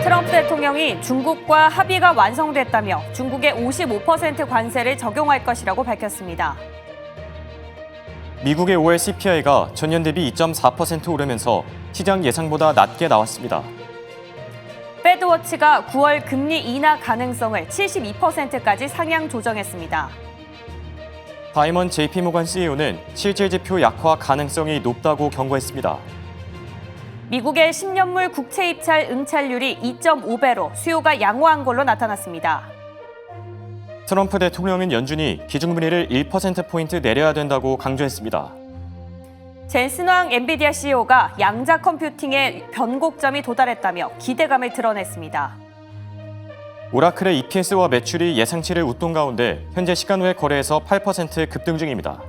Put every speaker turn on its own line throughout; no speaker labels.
트럼프 대통령이 중국과 합의가 완성됐다며 중국에 55% 관세를 적용할 것이라고 밝혔습니다.
미국의 5월 CPI가 전년 대비 2.4% 오르면서 시장 예상보다 낮게 나왔습니다.
패드워치가 9월 금리 인하 가능성을 72%까지 상향 조정했습니다.
다이먼 JP모건 CEO는 실질 지표 약화 가능성이 높다고 경고했습니다.
미국의 10년물 국채 입찰 응찰률이 2.5배로 수요가 양호한 걸로 나타났습니다.
트럼프 대통령은 연준이 기준금리를 1%포인트 내려야 된다고 강조했습니다.
젠슨 왕 엔비디아 CEO가 양자 컴퓨팅의 변곡점이 도달했다며 기대감을 드러냈습니다.
오라클의 EPS와 매출이 예상치를 웃돈 가운데 현재 시간 외 거래에서 8% 급등 중입니다.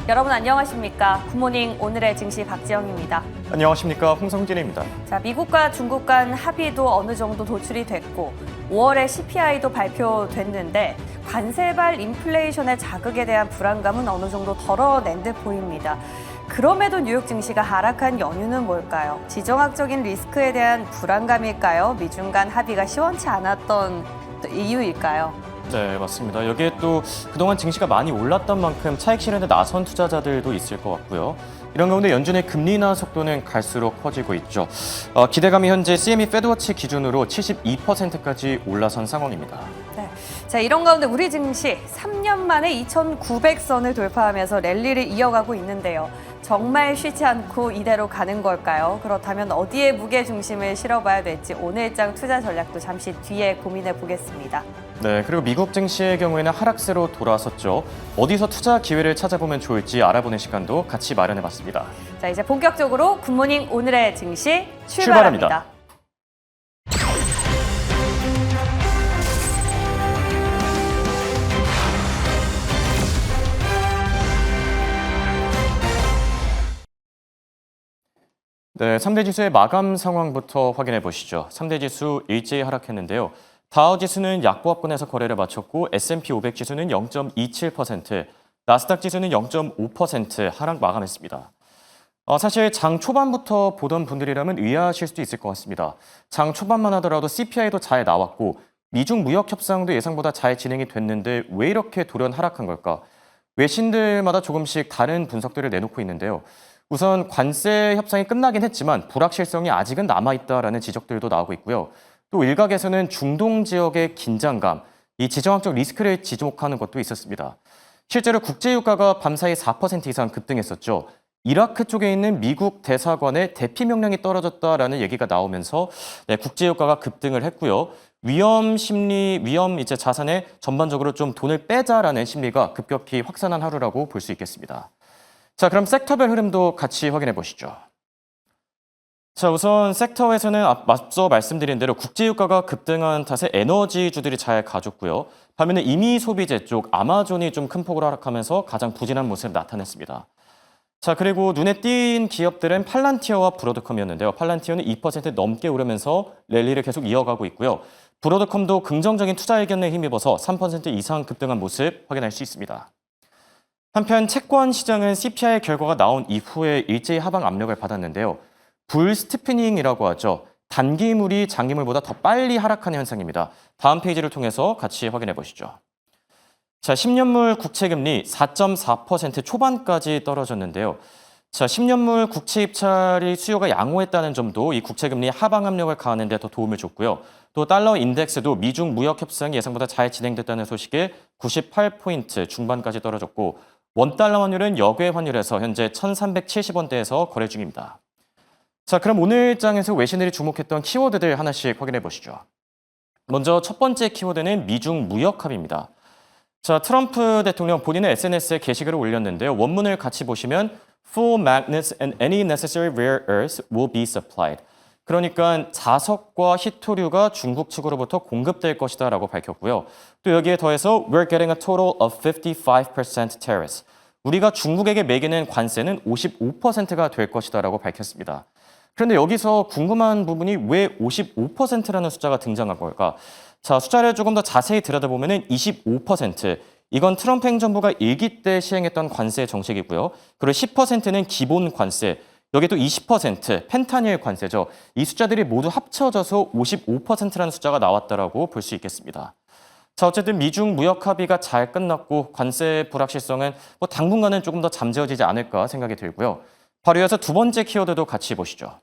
여러분 안녕하십니까? 굿모닝 오늘의 증시 박지영입니다.
안녕하십니까, 홍성진입니다.
자, 미국과 중국 간 합의도 어느 정도 도출이 됐고 5월에 CPI도 발표됐는데 관세발 인플레이션의 자극에 대한 불안감은 어느 정도 덜어낸 듯 보입니다. 그럼에도 뉴욕 증시가 하락한 연유는 뭘까요? 지정학적인 리스크에 대한 불안감일까요? 미중 간 합의가 시원치 않았던 이유일까요?
네, 맞습니다. 여기에 또 그동안 증시가 많이 올랐던 만큼 차익 실현에 나선 투자자들도 있을 것 같고요. 이런 가운데 연준의 금리 인하 속도는 갈수록 커지고 있죠. 기대감이 현재 CME 패드워치 기준으로 72%까지 올라선 상황입니다.
네. 자, 이런 가운데 우리 증시 3년 만에 2,900선을 돌파하면서 랠리를 이어가고 있는데요. 정말 쉬지 않고 이대로 가는 걸까요? 그렇다면 어디에 무게 중심을 실어봐야 될지 오늘장 투자 전략도 잠시 뒤에 고민해 보겠습니다.
네, 그리고 미국 증시의 경우에는 하락세로 돌아섰죠. 어디서 투자 기회를 찾아보면 좋을지 알아보는 시간도 같이 마련해봤습니다.
자, 이제 본격적으로 굿모닝 오늘의 증시 출발합니다.
네, 3대 지수의 마감 상황부터 확인해 보시죠. 3대 지수 일제히 하락했는데요. 다우 지수는 약보합권에서 거래를 마쳤고 S&P 500 지수는 0.27%, 나스닥 지수는 0.5% 하락 마감했습니다. 사실 장 초반부터 보던 분들이라면 의아하실 수도 있을 것 같습니다. 장 초반만 하더라도 CPI도 잘 나왔고 미중 무역 협상도 예상보다 잘 진행이 됐는데 왜 이렇게 돌연 하락한 걸까? 외신들마다 조금씩 다른 분석들을 내놓고 있는데요. 우선 관세 협상이 끝나긴 했지만 불확실성이 아직은 남아있다라는 지적들도 나오고 있고요. 또 일각에서는 중동 지역의 긴장감, 이 지정학적 리스크를 지적하는 것도 있었습니다. 실제로 국제유가가 밤사이 4% 이상 급등했었죠. 이라크 쪽에 있는 미국 대사관의 대피 명령이 떨어졌다라는 얘기가 나오면서 국제유가가 급등을 했고요. 위험 자산에 전반적으로 좀 돈을 빼자라는 심리가 급격히 확산한 하루라고 볼 수 있겠습니다. 자, 그럼 섹터별 흐름도 같이 확인해 보시죠. 자, 우선 섹터에서는 앞서 말씀드린 대로 국제유가가 급등한 탓에 에너지주들이 잘 가졌고요. 반면에 임의 소비재 쪽 아마존이 좀 큰 폭으로 하락하면서 가장 부진한 모습을 나타냈습니다. 자, 그리고 눈에 띈 기업들은 팔란티어와 브로드컴이었는데요. 팔란티어는 2% 넘게 오르면서 랠리를 계속 이어가고 있고요. 브로드컴도 긍정적인 투자 의견에 힘입어서 3% 이상 급등한 모습 확인할 수 있습니다. 한편 채권 시장은 CPI 결과가 나온 이후에 일제히 하방 압력을 받았는데요. 불스티프닝이라고 하죠. 단기물이 장기물보다 더 빨리 하락하는 현상입니다. 다음 페이지를 통해서 같이 확인해 보시죠. 자, 10년물 국채금리 4.4% 초반까지 떨어졌는데요. 자, 10년물 국채 입찰이 수요가 양호했다는 점도 이 국채금리 하방 압력을 가하는 데 더 도움을 줬고요. 또 달러 인덱스도 미중 무역 협상이 예상보다 잘 진행됐다는 소식에 98포인트 중반까지 떨어졌고 원달러 환율은 역외 환율에서 현재 1,370원대에서 거래 중입니다. 자, 그럼 오늘 장에서 외신들이 주목했던 키워드들 하나씩 확인해 보시죠. 먼저 첫 번째 키워드는 미중 무역 합의입니다. 자, 트럼프 대통령 본인의 SNS에 게시글을 올렸는데요. 원문을 같이 보시면 Full magnets and any necessary rare earths will be supplied. 그러니까 자석과 희토류가 중국 측으로부터 공급될 것이다 라고 밝혔고요. 또 여기에 더해서 We're getting a total of 55% tariffs. 우리가 중국에게 매기는 관세는 55%가 될 것이다 라고 밝혔습니다. 그런데 여기서 궁금한 부분이 왜 55%라는 숫자가 등장한 걸까? 자, 숫자를 조금 더 자세히 들여다보면 25%. 이건 트럼프 행정부가 일기 때 시행했던 관세 정책이고요. 그리고 10%는 기본 관세. 여기 또 20% 펜타닐 관세죠. 이 숫자들이 모두 합쳐져서 55%라는 숫자가 나왔다라고 볼 수 있겠습니다. 자, 어쨌든 미중 무역 합의가 잘 끝났고 관세 불확실성은 당분간은 조금 더 잠재워지지 않을까 생각이 들고요. 바로 이어서 두 번째 키워드도 같이 보시죠.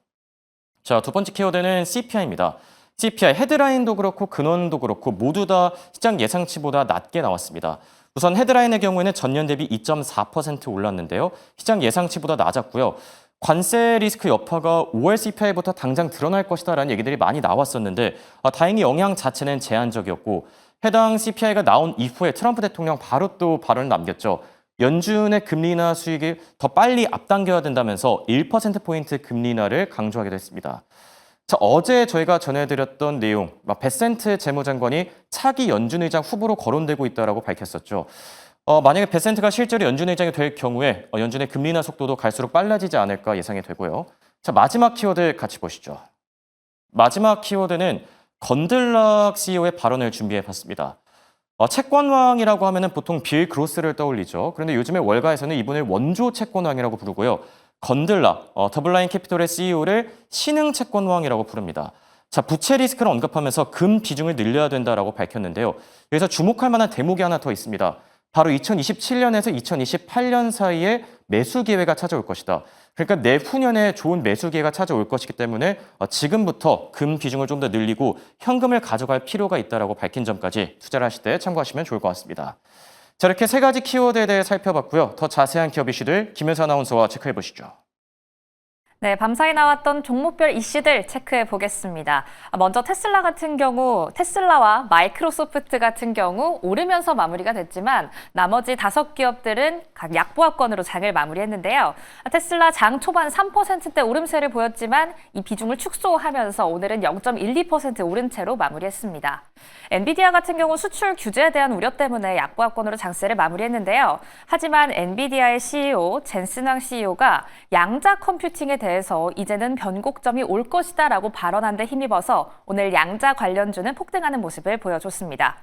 자, 두 번째 키워드는 CPI입니다. CPI 헤드라인도 그렇고 근원도 그렇고 모두 다 시장 예상치보다 낮게 나왔습니다. 우선 헤드라인의 경우에는 전년 대비 2.4% 올랐는데요. 시장 예상치보다 낮았고요. 관세 리스크 여파가 5월 CPI부터 당장 드러날 것이다라는 얘기들이 많이 나왔었는데 다행히 영향 자체는 제한적이었고 해당 CPI가 나온 이후에 트럼프 대통령 바로 또 발언을 남겼죠. 연준의 금리 인하 수익을 더 빨리 앞당겨야 된다면서 1%포인트 금리 인하를 강조하기도 했습니다. 자, 어제 저희가 전해드렸던 내용, 베센트 재무장관이 차기 연준 의장 후보로 거론되고 있다고 밝혔었죠. 만약에 베센트가 실제로 연준 의장이 될 경우에 연준의 금리 인하 속도도 갈수록 빨라지지 않을까 예상이 되고요. 자, 마지막 키워드 같이 보시죠. 마지막 키워드는 건들락 CEO의 발언을 준비해봤습니다. 채권왕이라고 하면 보통 빌 그로스를 떠올리죠. 그런데 요즘에 월가에서는 이분을 원조 채권왕이라고 부르고요. 건들락, 더블라인 캐피털의 CEO를 신흥 채권왕이라고 부릅니다. 자, 부채 리스크를 언급하면서 금 비중을 늘려야 된다라고 밝혔는데요. 여기서 주목할 만한 대목이 하나 더 있습니다. 바로 2027년에서 2028년 사이에 매수 기회가 찾아올 것이다. 그러니까 내후년에 좋은 매수 기회가 찾아올 것이기 때문에 지금부터 금 비중을 좀 더 늘리고 현금을 가져갈 필요가 있다라고 밝힌 점까지 투자를 하실 때 참고하시면 좋을 것 같습니다. 자, 이렇게 세 가지 키워드에 대해 살펴봤고요. 더 자세한 기업 이슈들 김효수 아나운서와 체크해 보시죠.
네, 밤사이 나왔던 종목별 이슈들 체크해 보겠습니다. 먼저 테슬라 같은 경우, 테슬라와 마이크로소프트 같은 경우 오르면서 마무리가 됐지만 나머지 5기업들은 각 약보합권으로 장을 마무리했는데요. 테슬라 장 초반 3%대 오름세를 보였지만 이 비중을 축소하면서 오늘은 0.12% 오른 채로 마무리했습니다. 엔비디아 같은 경우 수출 규제에 대한 우려 때문에 약보합권으로 장세를 마무리했는데요. 하지만 엔비디아의 CEO, 젠슨 CEO가 양자 컴퓨팅에 대해서 이제는 변곡점이 올 것이다라고 발언한 데 힘입어서 오늘 양자 관련주는 폭등하는 모습을 보여줬습니다.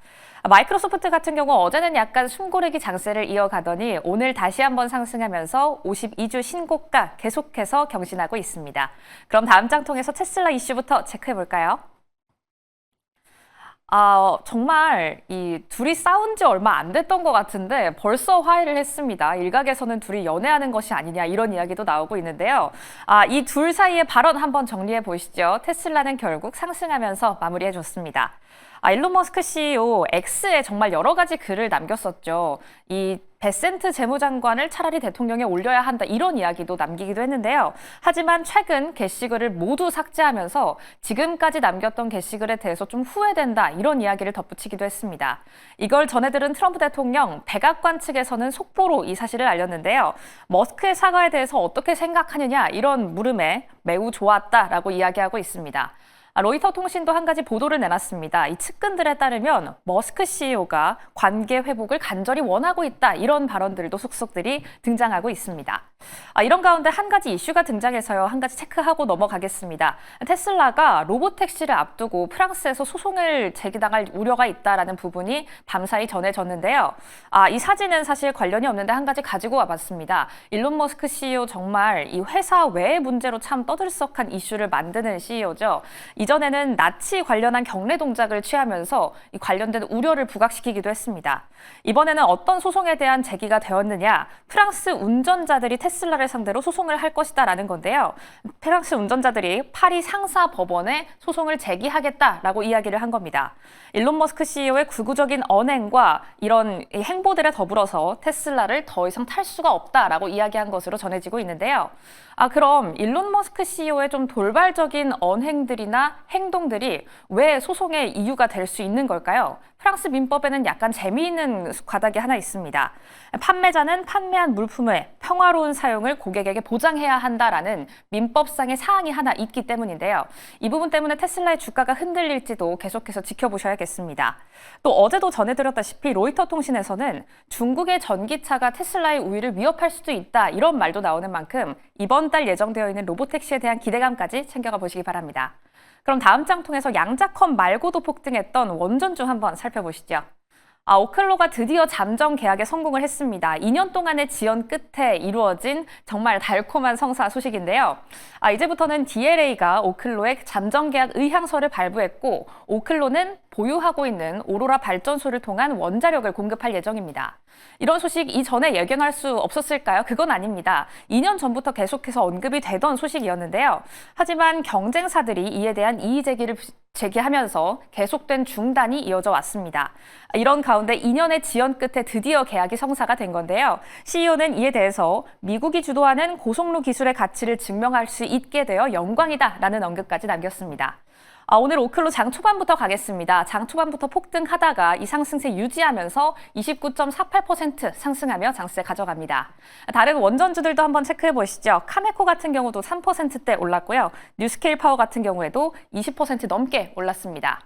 마이크로소프트 같은 경우 어제는 약간 숨고르기 장세를 이어가더니 오늘 다시 한번 상승하면서 52주 신고가 계속해서 경신하고 있습니다. 그럼 다음 장 통해서 테슬라 이슈부터 체크해볼까요? 정말 이 둘이 싸운 지 얼마 안 됐던 것 같은데 벌써 화해를 했습니다. 일각에서는 둘이 연애하는 것이 아니냐 이런 이야기도 나오고 있는데요. 이 둘 사이의 발언 한번 정리해 보시죠. 테슬라는 결국 상승하면서 마무리해 줬습니다. 일론 머스크 CEO X에 정말 여러 가지 글을 남겼었죠. 이 베센트 재무장관을 차라리 대통령에 올려야 한다 이런 이야기도 남기기도 했는데요. 하지만 최근 게시글을 모두 삭제하면서 지금까지 남겼던 게시글에 대해서 좀 후회된다 이런 이야기를 덧붙이기도 했습니다. 이걸 전해들은 트럼프 대통령 백악관 측에서는 속보로 이 사실을 알렸는데요. 머스크의 사과에 대해서 어떻게 생각하느냐 이런 물음에 매우 좋았다라고 이야기하고 있습니다. 로이터 통신도 한 가지 보도를 내놨습니다. 이 측근들에 따르면 머스크 CEO가 관계 회복을 간절히 원하고 있다 이런 발언들도 속속들이 등장하고 있습니다. 이런 가운데 한 가지 이슈가 등장해서요. 한 가지 체크하고 넘어가겠습니다. 테슬라가 로보택시를 앞두고 프랑스에서 소송을 제기당할 우려가 있다라는 부분이 밤사이 전해졌는데요. 이 사진은 사실 관련이 없는데 한 가지 가지고 와봤습니다. 일론 머스크 CEO 정말 이 회사 외의 문제로 참 떠들썩한 이슈를 만드는 CEO죠. 이전에는 나치 관련한 경례 동작을 취하면서 이 관련된 우려를 부각시키기도 했습니다. 이번에는 어떤 소송에 대한 제기가 되었느냐? 프랑스 운전자들이 테슬라를 상대로 소송을 할 것이다라는 건데요. 프랑스 운전자들이 파리 상사 법원에 소송을 제기하겠다라고 이야기를 한 겁니다. 일론 머스크 CEO의 극우적인 언행과 이런 행보들에 더불어서 테슬라를 더 이상 탈 수가 없다라고 이야기한 것으로 전해지고 있는데요. 그럼 일론 머스크 CEO의 좀 돌발적인 언행들이나 행동들이 왜 소송의 이유가 될 수 있는 걸까요? 프랑스 민법에는 약간 재미있는 과닥이 하나 있습니다. 판매자는 판매한 물품을 평화로운 사용을 고객에게 보장해야 한다라는 민법상의 사항이 하나 있기 때문인데요. 이 부분 때문에 테슬라의 주가가 흔들릴지도 계속해서 지켜보셔야겠습니다. 또 어제도 전해드렸다시피 로이터 통신에서는 중국의 전기차가 테슬라의 우위를 위협할 수도 있다 이런 말도 나오는 만큼 이번 달 예정되어 있는 로보택시에 대한 기대감까지 챙겨가 보시기 바랍니다. 그럼 다음 장 통해서 양자컴 말고도 폭등했던 원전주 한번 살펴보시죠. 오클로가 드디어 잠정 계약에 성공을 했습니다. 2년 동안의 지연 끝에 이루어진 정말 달콤한 성사 소식인데요. 이제부터는 DLA가 오클로에 잠정 계약 의향서를 발부했고 오클로는 보유하고 있는 오로라 발전소를 통한 원자력을 공급할 예정입니다. 이런 소식 이전에 예견할 수 없었을까요? 그건 아닙니다. 2년 전부터 계속해서 언급이 되던 소식이었는데요. 하지만 경쟁사들이 이에 대한 이의 제기를 제기하면서 계속된 중단이 이어져 왔습니다. 이런 가운데 2년의 지연 끝에 드디어 계약이 성사가 된 건데요. CEO는 이에 대해서 미국이 주도하는 고속로 기술의 가치를 증명할 수 있게 되어 영광이다라는 언급까지 남겼습니다. 오늘 오클로 장 초반부터 가겠습니다. 장 초반부터 폭등하다가 이 상승세 유지하면서 29.48% 상승하며 장세 가져갑니다. 다른 원전주들도 한번 체크해 보시죠. 카메코 같은 경우도 3%대 올랐고요. 뉴스케일 파워 같은 경우에도 20% 넘게 올랐습니다.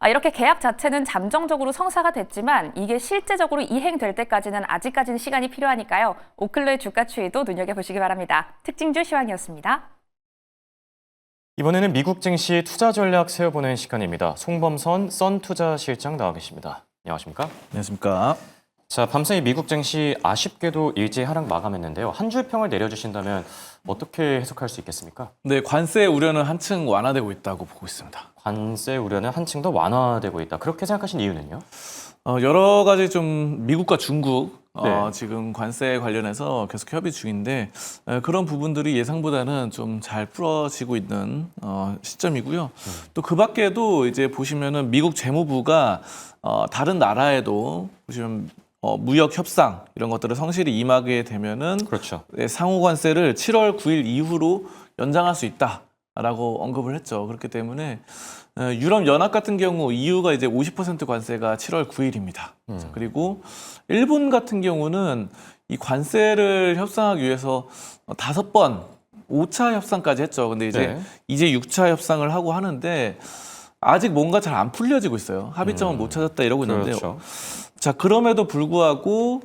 이렇게 계약 자체는 잠정적으로 성사가 됐지만 이게 실제적으로 이행될 때까지는 아직까지는 시간이 필요하니까요. 오클로의 주가 추이도 눈여겨보시기 바랍니다. 특징주 시황이었습니다.
이번에는 미국 증시 투자 전략 세워보는 시간입니다. 송범선 썬투자실장 나와 계십니다. 안녕하십니까?
안녕하십니까?
자, 밤사이 미국 증시 아쉽게도 일제히 하락 마감했는데요. 한 줄 평을 내려주신다면 어떻게 해석할 수 있겠습니까?
네, 관세 우려는 한층 완화되고 있다고 보고 있습니다.
관세 우려는 한층 더 완화되고 있다. 그렇게 생각하신 이유는요?
여러 가지 좀 미국과 중국
네.
지금 관세 관련해서 계속 협의 중인데 그런 부분들이 예상보다는 좀 잘 풀어지고 있는 시점이고요. 또 그 밖에도 이제 보시면은 미국 재무부가 다른 나라에도 보시면 무역 협상 이런 것들을 성실히 임하게 되면은
그렇죠.
상호 관세를 7월 9일 이후로 연장할 수 있다라고 언급을 했죠. 그렇기 때문에 유럽 연합 같은 경우 EU가 이제 50% 관세가 7월 9일입니다. 그리고 일본 같은 경우는 이 관세를 협상하기 위해서 5번 5차 협상까지 했죠. 근데 이제 6차 협상을 하고 하는데 아직 뭔가 잘 안 풀려지고 있어요. 합의점은 못 찾았다 이러고 있는데요.
그렇죠.
자, 그럼에도 불구하고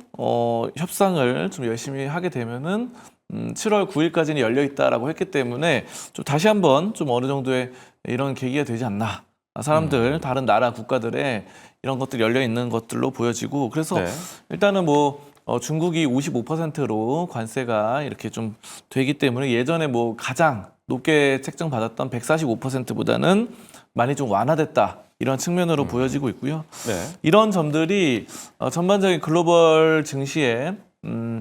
협상을 좀 열심히 하게 되면은 7월 9일까지는 열려 있다라고 했기 때문에 좀 다시 한번 좀 어느 정도의 이런 계기가 되지 않나. 사람들 다른 나라 국가들의 이런 것들 열려 있는 것들로 보여지고 그래서
네.
일단은 뭐 중국이 55%로 관세가 이렇게 좀 되기 때문에 예전에 뭐 가장 높게 책정받았던 145%보다는 많이 좀 완화됐다. 이런 측면으로 보여지고 있고요.
네.
이런 점들이 전반적인 글로벌 증시에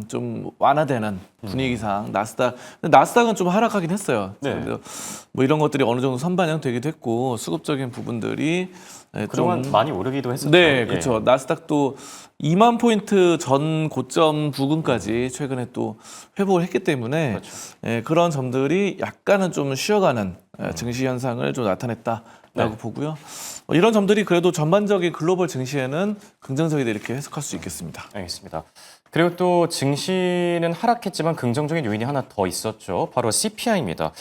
좀 완화되는 분위기상 나스닥은 좀 하락하긴 했어요.
네.
그래서 뭐 이런 것들이 어느 정도 선반영되기도 했고 수급적인 부분들이
그동안
좀
많이 오르기도 했었죠.
네, 그렇죠. 나스닥도 2만 포인트 전 고점 부근까지 최근에 또 회복을 했기 때문에
그렇죠.
그런 점들이 약간은 좀 쉬어가는 증시 현상을 좀 나타냈다라고
네.
보고요. 이런 점들이 그래도 전반적인 글로벌 증시에는 긍정적이다 이렇게 해석할 수 있겠습니다.
알겠습니다. 그리고 또 증시는 하락했지만 긍정적인 요인이 하나 더 있었죠. 바로 CPI입니다.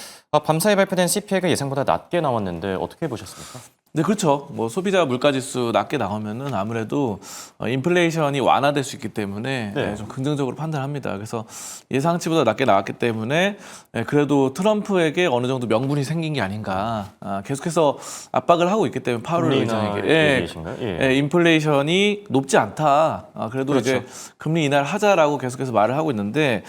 밤사이 발표된 CPI가 예상보다 낮게 나왔는데 어떻게 보셨습니까?
네, 그렇죠. 뭐 소비자 물가지수 낮게 나오면은 아무래도 인플레이션이 완화될 수 있기 때문에
네.
좀 긍정적으로 판단합니다. 그래서 예상치보다 낮게 나왔기 때문에 그래도 트럼프에게 어느 정도 명분이 생긴 게 아닌가. 계속해서 압박을 하고 있기 때문에 파월 의장에게
얘기이신가요?
인플레이션이 높지 않다. 그래도
그렇죠.
이제 금리 인하를 하자라고 계속해서 말을 하고 있는데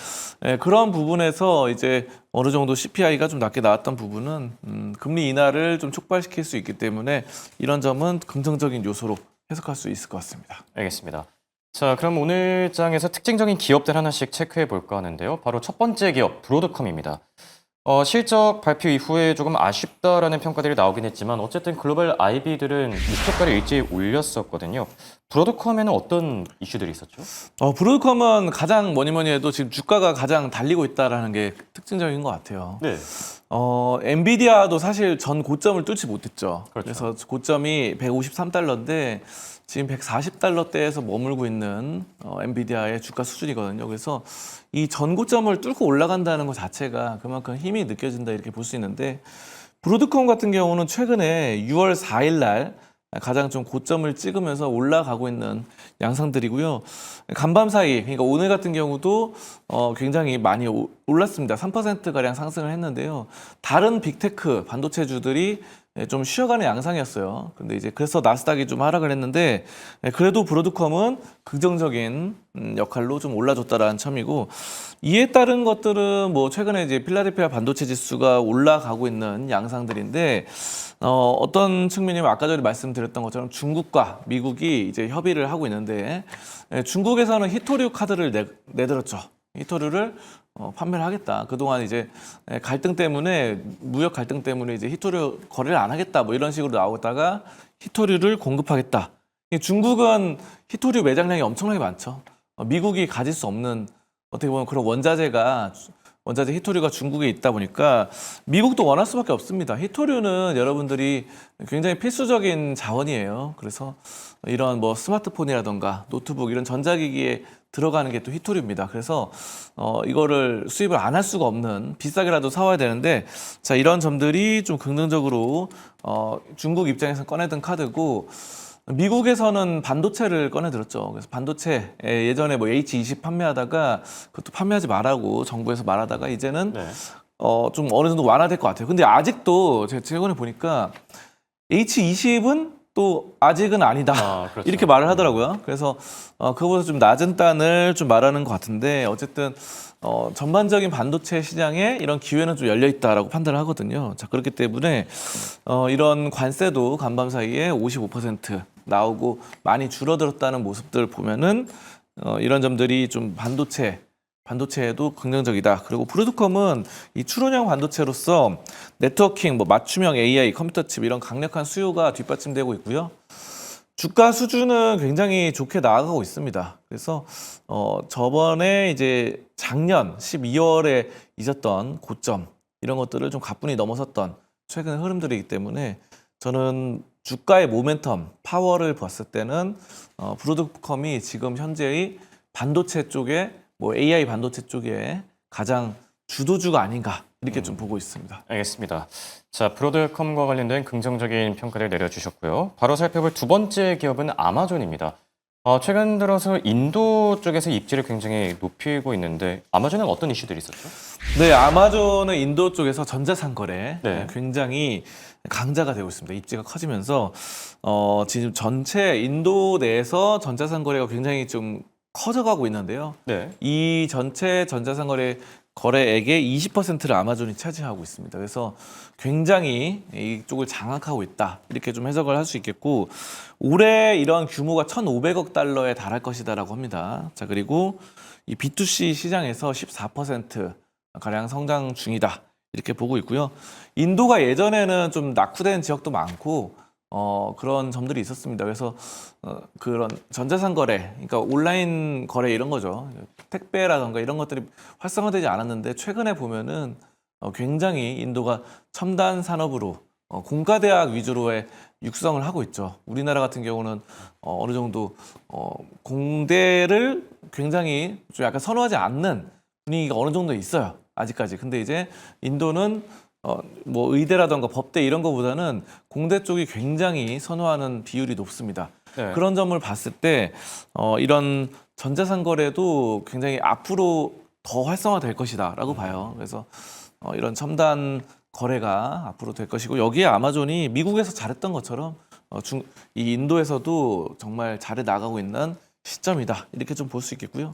그런 부분에서 이제 어느 정도 CPI가 좀 낮게 나왔던 부분은 금리 인하를 좀 촉발시킬 수 있기 때문에 이런 점은 긍정적인 요소로 해석할 수 있을 것 같습니다.
알겠습니다. 자, 그럼 오늘 장에서 특징적인 기업들 하나씩 체크해 볼까 하는데요. 바로 첫 번째 기업, 브로드컴입니다. 실적 발표 이후에 조금 아쉽다라는 평가들이 나오긴 했지만 어쨌든 글로벌 IB들은 목표가를 일제히 올렸었거든요. 브로드컴에는 어떤 이슈들이 있었죠?
브로드컴은 가장 뭐니 해도 지금 주가가 가장 달리고 있다는 게 특징적인 것 같아요.
네.
엔비디아도 사실 전 고점을 뚫지 못했죠.
그렇죠.
그래서 고점이 $153인데 지금 140달러대에서 머물고 있는 엔비디아의 주가 수준이거든요. 그래서 이 전고점을 뚫고 올라간다는 것 자체가 그만큼 힘이 느껴진다 이렇게 볼 수 있는데 브로드컴 같은 경우는 최근에 6월 4일 날 가장 좀 고점을 찍으면서 올라가고 있는 양상들이고요. 간밤 사이, 그러니까 오늘 같은 경우도 굉장히 많이 올랐습니다. 3%가량 상승을 했는데요. 다른 빅테크 반도체주들이 좀 쉬어가는 양상이었어요. 근데 이제 그래서 나스닥이 좀 하락을 했는데 그래도 브로드컴은 긍정적인 역할로 좀 올라줬다라는 점이고 이에 따른 것들은 뭐 최근에 이제 필라델피아 반도체 지수가 올라가고 있는 양상들인데 어떤 측면이면 아까 전에 말씀드렸던 것처럼 중국과 미국이 이제 협의를 하고 있는데 중국에서는 히토류 카드를 내들었죠. 히토류를 판매를 하겠다. 그동안 이제 갈등 때문에 무역 갈등 때문에 이제 히토류 거래를 안 하겠다. 뭐 이런 식으로 나오다가 히토류를 공급하겠다. 중국은 히토류 매장량이 엄청나게 많죠. 미국이 가질 수 없는 어떻게 보면 그런 원자재 히토류가 중국에 있다 보니까 미국도 원할 수밖에 없습니다. 히토류는 여러분들이 굉장히 필수적인 자원이에요. 그래서 이런 뭐 스마트폰이라던가 노트북 이런 전자기기에 들어가는 게 또 히토류입니다. 그래서 이거를 수입을 안 할 수가 없는 비싸게라도 사와야 되는데 자 이런 점들이 좀 긍정적으로 중국 입장에서 꺼내든 카드고 미국에서는 반도체를 꺼내들었죠. 그래서 반도체 예전에 뭐 H20 판매하다가 그것도 판매하지 말라고 정부에서 말하다가 이제는
네.
좀 어느 정도 완화될 것 같아요. 근데 아직도 제가 최근에 보니까 H20은 또 아직은 아니다.
그렇죠.
이렇게 말을 하더라고요. 그래서 그거보다 좀 낮은 단을 좀 말하는 것 같은데 어쨌든 전반적인 반도체 시장에 이런 기회는 좀 열려 있다라고 판단을 하거든요. 자 그렇기 때문에 이런 관세도 간밤 사이에 55% 나오고 많이 줄어들었다는 모습들 보면은 이런 점들이 좀 반도체에도 긍정적이다. 그리고 브로드컴은 이 추론형 반도체로서 네트워킹, 뭐 맞춤형 AI, 컴퓨터 칩 이런 강력한 수요가 뒷받침되고 있고요. 주가 수준은 굉장히 좋게 나아가고 있습니다. 그래서 저번에 이제 작년 12월에 있었던 고점 이런 것들을 좀 가뿐히 넘어섰던 최근의 흐름들이기 때문에 저는 주가의 모멘텀, 파워를 봤을 때는 브로드컴이 지금 현재의 반도체 쪽에 뭐 AI 반도체 쪽에 가장 주도주가 아닌가 이렇게 좀 보고 있습니다.
알겠습니다. 자, 브로드컴과 관련된 긍정적인 평가를 내려주셨고요. 바로 살펴볼 두 번째 기업은 아마존입니다. 최근 들어서 인도 쪽에서 입지를 굉장히 높이고 있는데 아마존은 어떤 이슈들이 있었죠?
네, 아마존은 인도 쪽에서 전자상 거래
네.
굉장히 강자가 되고 있습니다. 입지가 커지면서 지금 전체 인도 내에서 전자상 거래가 굉장히 좀 커져가고 있는데요.
네.
이 전체 전자상 거래액의 20%를 아마존이 차지하고 있습니다. 그래서 굉장히 이쪽을 장악하고 있다. 이렇게 좀 해석을 할 수 있겠고 올해 이러한 규모가 1,500억 달러에 달할 것이다라고 합니다. 자, 그리고 이 B2C 시장에서 14% 가량 성장 중이다. 이렇게 보고 있고요. 인도가 예전에는 좀 낙후된 지역도 많고 그런 점들이 있었습니다. 그래서 그런 전자상 거래, 그러니까 온라인 거래 이런 거죠. 택배라던가 이런 것들이 활성화되지 않았는데 최근에 보면은 굉장히 인도가 첨단 산업으로 공가대학 위주로의 육성을 하고 있죠. 우리나라 같은 경우는 어느 정도 공대를 굉장히 좀 약간 선호하지 않는 분위기가 어느 정도 있어요. 아직까지. 근데 이제 인도는 뭐 의대라던가 법대 이런 거보다는 공대 쪽이 굉장히 선호하는 비율이 높습니다.
네.
그런 점을 봤을 때 이런 전자상 거래도 굉장히 앞으로 더 활성화될 것이다라고 봐요. 그래서 이런 첨단 거래가 앞으로 될 것이고 여기에 아마존이 미국에서 잘했던 것처럼 이 인도에서도 정말 잘해 나가고 있는 시점이다. 이렇게 좀 볼 수 있겠고요.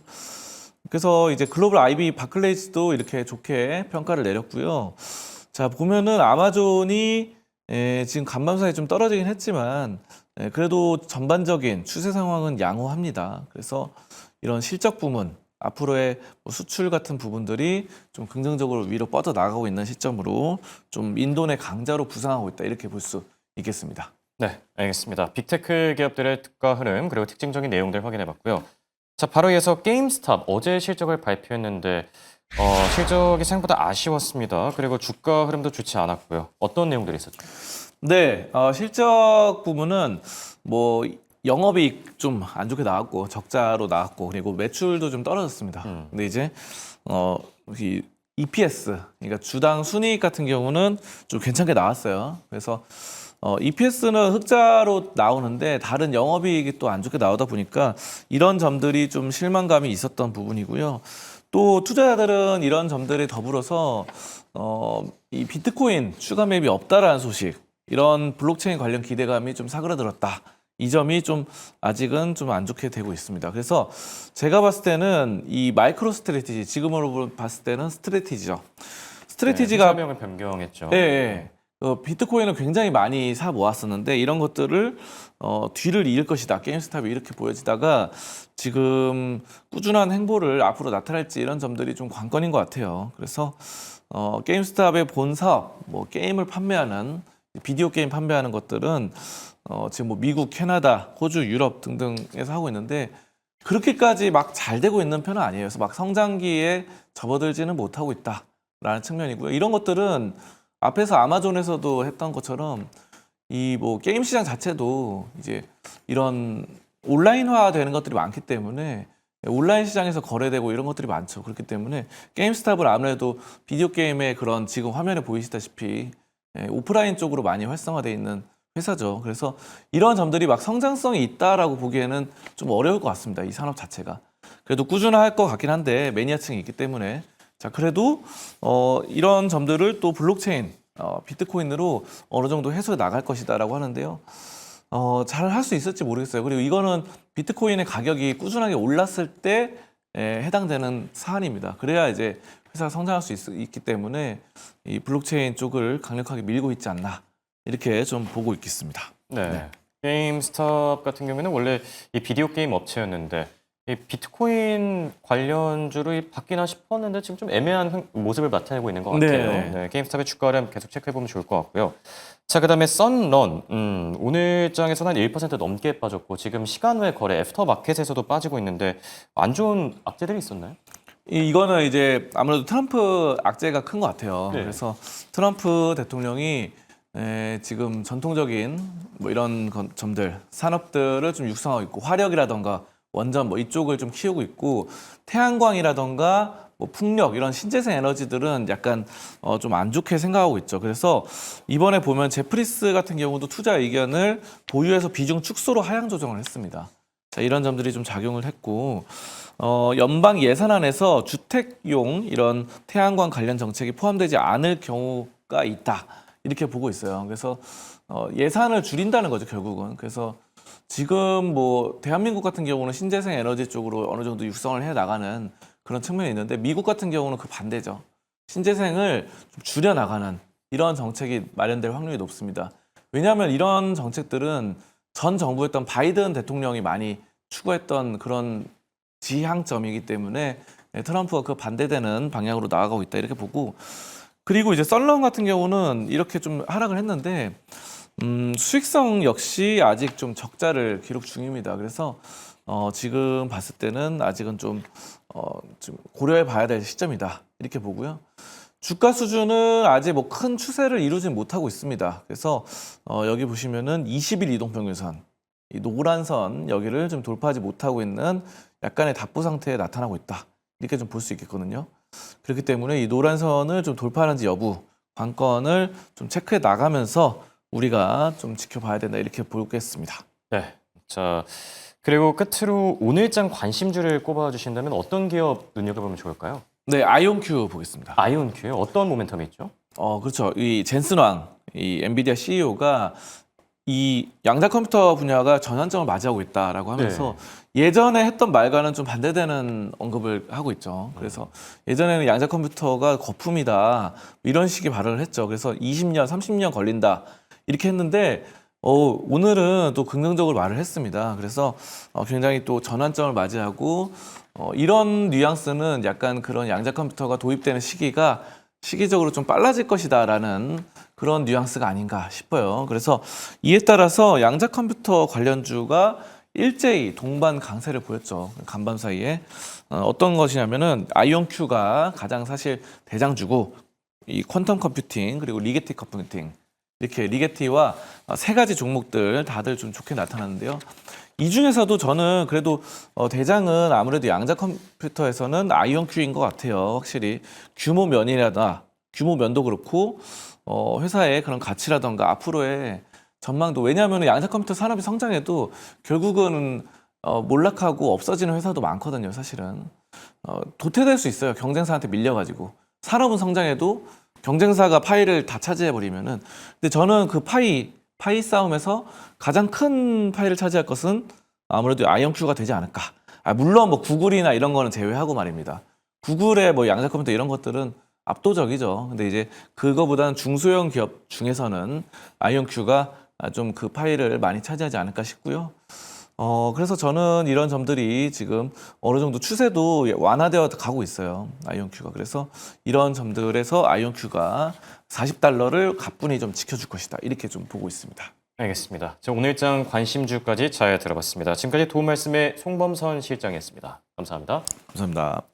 그래서 이제 글로벌 IB 바클레이스도 이렇게 좋게 평가를 내렸고요. 자, 보면은 아마존이 지금 간밤 사이에 좀 떨어지긴 했지만 그래도 전반적인 추세 상황은 양호합니다. 그래서 이런 실적 부문, 앞으로의 뭐 수출 같은 부분들이 좀 긍정적으로 위로 뻗어나가고 있는 시점으로 좀 인도내 강자로 부상하고 있다. 이렇게 볼 수 있겠습니다.
네, 알겠습니다. 빅테크 기업들의 특가 흐름 그리고 특징적인 내용들 확인해봤고요. 자, 바로 이어서 게임스탑 어제 실적을 발표했는데 실적이 생각보다 아쉬웠습니다. 그리고 주가 흐름도 좋지 않았고요. 어떤 내용들이 있었죠?
네, 실적 부분은 뭐 영업이익 좀 안 좋게 나왔고 적자로 나왔고 그리고 매출도 좀 떨어졌습니다. 근데 이제 이 EPS, 그러니까 주당 순이익 같은 경우는 좀 괜찮게 나왔어요. 그래서 EPS는 흑자로 나오는데 다른 영업이익이 또 안 좋게 나오다 보니까 이런 점들이 좀 실망감이 있었던 부분이고요. 또 투자자들은 이런 점들에 더불어서 이 비트코인 추가 매입이 없다라는 소식, 이런 블록체인 관련 기대감이 좀 사그라들었다. 이 점이 좀 아직은 좀 안 좋게 되고 있습니다. 그래서 제가 봤을 때는 이 마이크로 스트래티지, 지금으로 봤을 때는 스트래티지죠. 스트래티지가
설명을 변경했죠.
예, 예. 비트코인을 굉장히 많이 사 모았었는데 이런 것들을 뒤를 이을 것이다. 게임스탑이 이렇게 보여지다가 지금 꾸준한 행보를 앞으로 나타낼지 이런 점들이 좀 관건인 것 같아요. 그래서 게임스탑의 본 사업, 뭐 게임을 판매하는 비디오 게임 판매하는 것들은 지금 뭐 미국, 캐나다, 호주, 유럽 등등에서 하고 있는데 그렇게까지 막 잘 되고 있는 편은 아니에요. 그래서 막 성장기에 접어들지는 못하고 있다라는 측면이고요. 이런 것들은 앞에서 아마존에서도 했던 것처럼 이 뭐 게임 시장 자체도 이제 이런 온라인화 되는 것들이 많기 때문에 온라인 시장에서 거래되고 이런 것들이 많죠. 그렇기 때문에 게임스탑을 아무래도 비디오 게임의 그런 지금 화면에 보이시다시피 오프라인 쪽으로 많이 활성화되어 있는 회사죠. 그래서 이런 점들이 막 성장성이 있다라고 보기에는 좀 어려울 것 같습니다. 이 산업 자체가. 그래도 꾸준할 것 같긴 한데 매니아층이 있기 때문에 자, 그래도 이런 점들을 또 블록체인, 비트코인으로 어느 정도 해소해 나갈 것이다라고 하는데요. 잘 할 수 있을지 모르겠어요. 그리고 이거는 비트코인의 가격이 꾸준하게 올랐을 때 해당되는 사안입니다. 그래야 이제 회사가 성장할 수 있기 때문에 이 블록체인 쪽을 강력하게 밀고 있지 않나 이렇게 좀 보고 있겠습니다.
네. 게임스탑 같은 경우에는 원래 이 비디오 게임 업체였는데 이 비트코인 관련주를 바뀌나 싶었는데 지금 좀 애매한 모습을 나타내고 있는 것 같아요.
네.
네, 게임스탑의 주가를 계속 체크해보면 좋을 것 같고요. 자, 그다음에 썬런. 오늘 장에서는 한 1% 넘게 빠졌고 지금 시간 외 거래 애프터마켓에서도 빠지고 있는데 안 좋은 악재들이 있었나요?
이거는 이제 아무래도 트럼프 악재가 큰 것 같아요.
네.
그래서 트럼프 대통령이 지금 전통적인 뭐 이런 점들, 산업들을 좀 육성하고 있고 화력이라던가 원전 뭐 이쪽을 좀 키우고 있고 태양광이라던가 뭐 풍력 이런 신재생 에너지들은 약간 좀 안 좋게 생각하고 있죠. 그래서 이번에 보면 제프리스 같은 경우도 투자 의견을 보유해서 비중 축소로 하향 조정을 했습니다. 자, 이런 점들이 좀 작용을 했고 연방 예산안에서 주택용 이런 태양광 관련 정책이 포함되지 않을 경우가 있다. 이렇게 보고 있어요. 그래서 예산을 줄인다는 거죠, 결국은. 그래서 지금 뭐 대한민국 같은 경우는 신재생 에너지 쪽으로 어느 정도 육성을 해 나가는 그런 측면이 있는데 미국 같은 경우는 그 반대죠. 신재생을 좀 줄여 나가는 이런 정책이 마련될 확률이 높습니다. 왜냐하면 이런 정책들은 전 정부였던 바이든 대통령이 많이 추구했던 그런 지향점이기 때문에 트럼프가 그 반대되는 방향으로 나아가고 있다 이렇게 보고 그리고 이제 썬런 같은 경우는 이렇게 좀 하락을 했는데 수익성 역시 아직 좀 적자를 기록 중입니다. 그래서 지금 봤을 때는 아직은 좀 고려해 봐야 될 시점이다 이렇게 보고요. 주가 수준은 아직 뭐 큰 추세를 이루진 못하고 있습니다. 그래서 여기 보시면은 20일 이동평균선, 이 노란 선 여기를 좀 돌파하지 못하고 있는 약간의 답보 상태에 나타나고 있다 이렇게 좀 볼 수 있겠거든요. 그렇기 때문에 이 노란 선을 좀 돌파하는지 여부, 관건을 좀 체크해 나가면서 우리가 좀 지켜봐야 된다 이렇게 보겠습니다.
네. 자, 그리고 끝으로 오늘장 관심주를 꼽아주신다면 어떤 기업 눈여겨보면 좋을까요?
네, 아이온큐 보겠습니다.
아이온큐요? 어떤 모멘텀이 있죠?
그렇죠. 이 젠슨 왕, 이 엔비디아 CEO가 이 양자 컴퓨터 분야가 전환점을 맞이하고 있다라고 하면서 예전에 했던 말과는 좀 반대되는 언급을 하고 있죠. 그래서 예전에는 양자 컴퓨터가 거품이다 이런 식의 발언을 했죠. 그래서 20년, 30년 걸린다 이렇게 했는데 오늘은 또 긍정적으로 말을 했습니다. 그래서 굉장히 또 전환점을 맞이하고 이런 뉘앙스는 약간 그런 양자 컴퓨터가 도입되는 시기가 시기적으로 좀 빨라질 것이다라는 그런 뉘앙스가 아닌가 싶어요. 그래서 이에 따라서 양자 컴퓨터 관련주가 일제히 동반 강세를 보였죠. 간밤 사이에 어떤 것이냐면은 아이온큐가 가장 사실 대장주고 이 퀀텀 컴퓨팅 그리고 리게티 컴퓨팅 이렇게 리게티와 세 가지 종목들 다들 좀 좋게 나타났는데요. 이 중에서도 저는 그래도 대장은 아무래도 양자 컴퓨터에서는 아이온큐인 것 같아요. 확실히 규모 면도 그렇고 회사의 그런 가치라던가 앞으로의 전망도, 왜냐하면 양자 컴퓨터 산업이 성장해도 결국은 몰락하고 없어지는 회사도 많거든요. 사실은 도태될 수 있어요. 경쟁사한테 밀려가지고. 산업은 성장해도 경쟁사가 파이를 다 차지해버리면은. 근데 저는 그 파이 싸움에서 가장 큰 파이를 차지할 것은 아무래도 아이온큐가 되지 않을까. 물론 뭐 구글이나 이런 거는 제외하고 말입니다. 구글의 뭐 양자 컴퓨터 이런 것들은 압도적이죠. 근데 이제 그거보다는 중소형 기업 중에서는 아이온큐가 좀 그 파이를 많이 차지하지 않을까 싶고요. 그래서 저는 이런 점들이 지금 어느 정도 추세도 완화되어 가고 있어요. 아이온큐가. 그래서 이런 점들에서 아이온큐가 $40를 가뿐히 좀 지켜줄 것이다. 이렇게 좀 보고 있습니다.
알겠습니다. 자, 오늘장 관심주까지 잘 들어봤습니다. 지금까지 도움 말씀의 송범선 실장이었습니다. 감사합니다.
감사합니다.